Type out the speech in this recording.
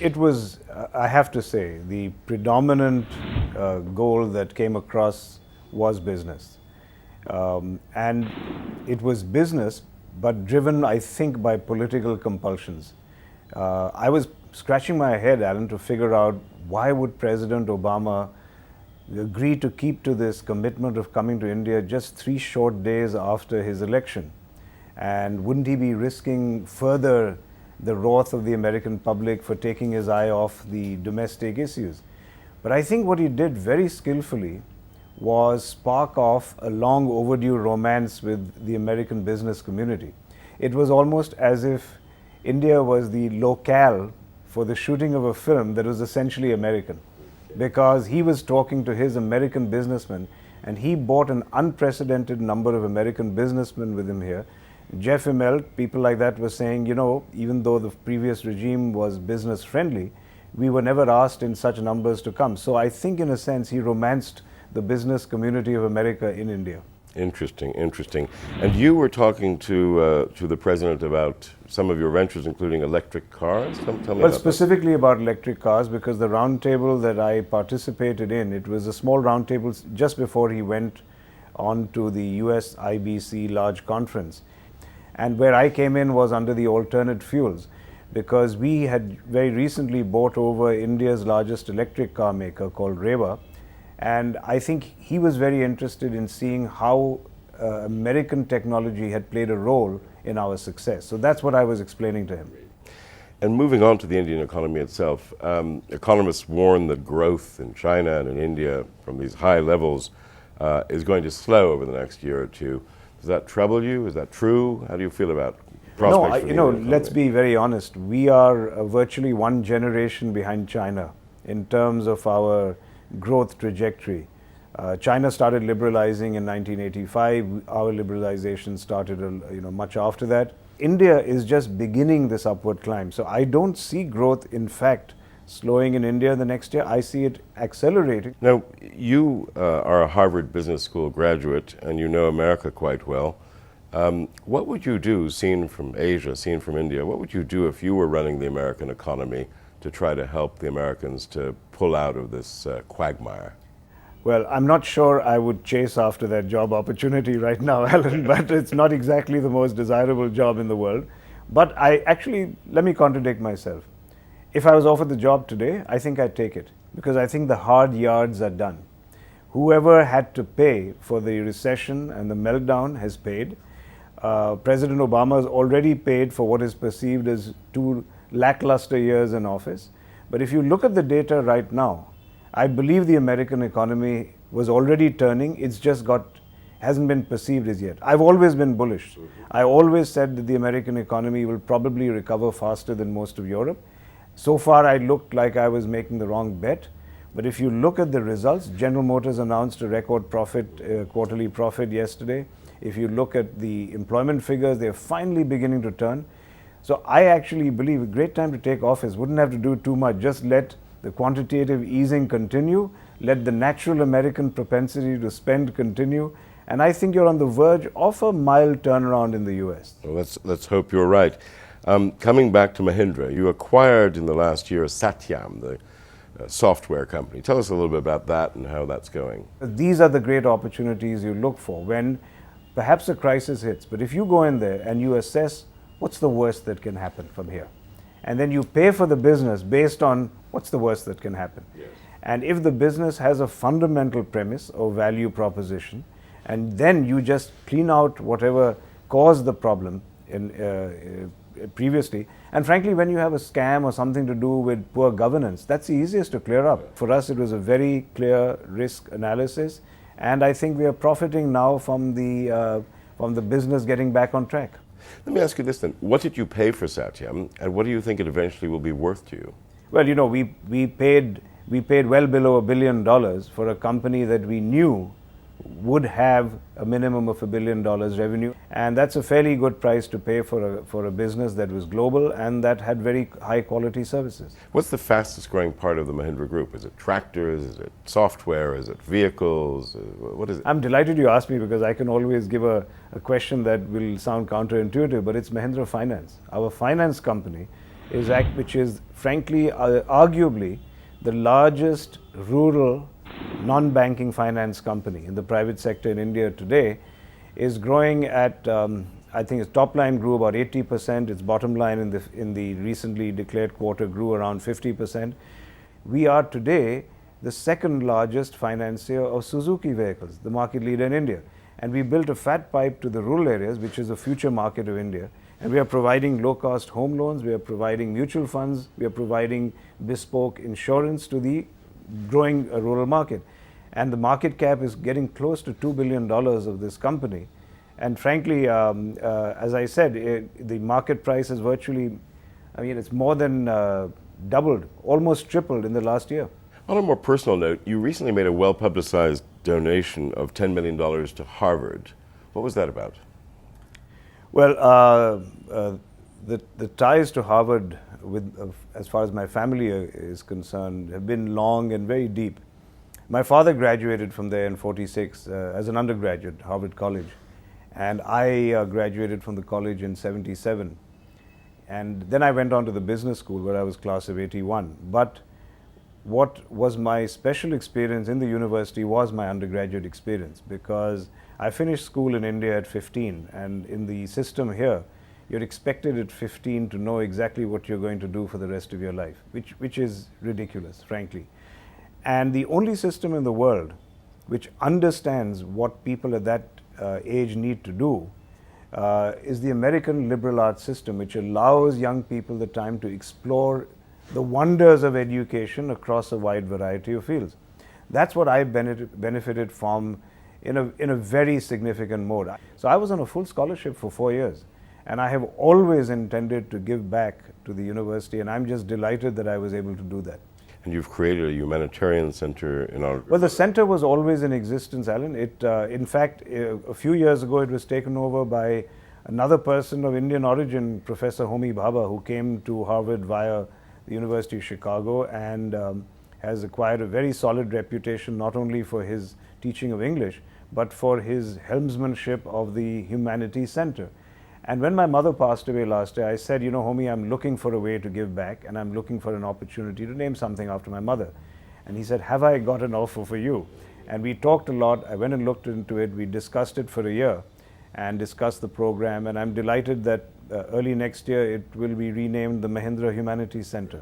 it was, I have to say, the predominant goal that came across was business. And it was business, but driven, I think, by political compulsions. I was scratching my head, Alan, to figure out why would President Obama agree to keep to this commitment of coming to India just 3 short days after his election. And wouldn't he be risking further the wrath of the American public for taking his eye off the domestic issues? But I think what he did very skillfully was spark off a long overdue romance with the American business community. It was almost as if India was the locale for the shooting of a film that was essentially American, because he was talking to his American businessmen, and he brought an unprecedented number of American businessmen with him here. Jeff Immelt, people like that were saying, you know, even though the previous regime was business friendly, we were never asked in such numbers to come. So I think in a sense he romanced the business community of America in India. Interesting, interesting. And you were talking to the president about some of your ventures, including electric cars. Tell me well, about specifically about electric cars, because the roundtable that I participated in, it was a small roundtable just before he went on to the US IBC large conference. And where I came in was under the alternate fuels, because we had very recently bought over India's largest electric car maker called Rewa. And I think he was very interested in seeing how American technology had played a role in our success. So that's what I was explaining to him. And moving on to the Indian economy itself, economists warn that growth in China and in India from these high levels is going to slow over the next year or two. Does that trouble you? Is that true? How do you feel about prospects for the Indian economy? Let's be very honest. We are virtually one generation behind China in terms of our growth trajectory. China started liberalizing in 1985. Our liberalization started much after that. India is just beginning this upward climb. So I don't see growth, in fact, slowing in India the next year. I see it accelerating. Now, you are a Harvard Business School graduate and you know America quite well. What would you do, seen from Asia, seen from India, what would you do if you were running the American economy to try to help the Americans to pull out of this quagmire? Well, I'm not sure I would chase after that job opportunity right now, Alan, but it's not exactly the most desirable job in the world. But let me contradict myself. If I was offered the job today, I think I'd take it, because I think the hard yards are done. Whoever had to pay for the recession and the meltdown has paid. President Obama has already paid for what is perceived as 2 lackluster years in office. But if you look at the data right now, I believe the American economy was already turning. It's just hasn't been perceived as yet. I've always been bullish. I always said that the American economy will probably recover faster than most of Europe. So far, I looked like I was making the wrong bet. But if you look at the results, General Motors announced a record profit, quarterly profit yesterday. If you look at the employment figures, they're finally beginning to turn. So I actually believe a great time to take office. Wouldn't have to do too much. Just let the quantitative easing continue. Let the natural American propensity to spend continue. And I think you're on the verge of a mild turnaround in the US. Well, let's hope you're right. Coming back to Mahindra, you acquired in the last year Satyam, the software company. Tell us a little bit about that and how that's going. These are the great opportunities you look for when perhaps a crisis hits. But if you go in there and you assess what's the worst that can happen from here, and then you pay for the business based on what's the worst that can happen. Yes. And if the business has a fundamental premise or value proposition, and then you just clean out whatever caused the problem previously. And frankly, when you have a scam or something to do with poor governance, that's the easiest to clear up. For us, it was a very clear risk analysis, and I think we are profiting now from the business getting back on track. Let me ask you this then. What did you pay for Satyam, and what do you think it eventually will be worth to you? Well, we paid well below $1 billion for a company that we knew would have a minimum of $1 billion revenue, and that's a fairly good price to pay for a business that was global and that had very high quality services. What's the fastest growing part of the Mahindra Group? Is it tractors? Is it software? Is it vehicles? What is it? I'm delighted you asked me, because I can always give a question that will sound counterintuitive, but it's Mahindra Finance. Our finance company which is frankly, arguably, the largest rural non-banking finance company in the private sector in India today, is growing at, I think its top line grew about 80%, its bottom line in the recently declared quarter grew around 50%. We are today the second largest financier of Suzuki vehicles, the market leader in India. And we built a fat pipe to the rural areas, which is the future market of India. And we are providing low-cost home loans, we are providing mutual funds, we are providing bespoke insurance to the growing rural market. And the market cap is getting close to $2 billion of this company. And frankly, as I said, the market price is virtually, I mean, it's more than doubled, almost tripled in the last year. On a more personal note, you recently made a well-publicized donation of $10 million to Harvard. What was that about? Well, the ties to Harvard, as far as my family is concerned, have been long and very deep. My father graduated from there in '46 as an undergraduate, Harvard College. And I graduated from the college in '77. And then I went on to the business school where I was class of '81. But what was my special experience in the university was my undergraduate experience, because I finished school in India at 15, and in the system here, you're expected at 15 to know exactly what you're going to do for the rest of your life, which is ridiculous, frankly. And the only system in the world which understands what people at that age need to do is the American liberal arts system, which allows young people the time to explore the wonders of education across a wide variety of fields. That's what I benefited from in a very significant mode. So I was on a full scholarship for 4 years, and I have always intended to give back to the university, and I'm just delighted that I was able to do that. And you've created a humanitarian center in our... Well, the center was always in existence, Alan. In fact, a few years ago, it was taken over by another person of Indian origin, Professor Homi Bhabha, who came to Harvard via the University of Chicago and has acquired a very solid reputation, not only for his teaching of English, but for his helmsmanship of the Humanities Center. And when my mother passed away last year, I said, you know, Homi, I'm looking for a way to give back, and I'm looking for an opportunity to name something after my mother. And he said, have I got an offer for you? And we talked a lot. I went and looked into it. We discussed it for a year and discussed the program. And I'm delighted that early next year, it will be renamed the Mahindra Humanities Center.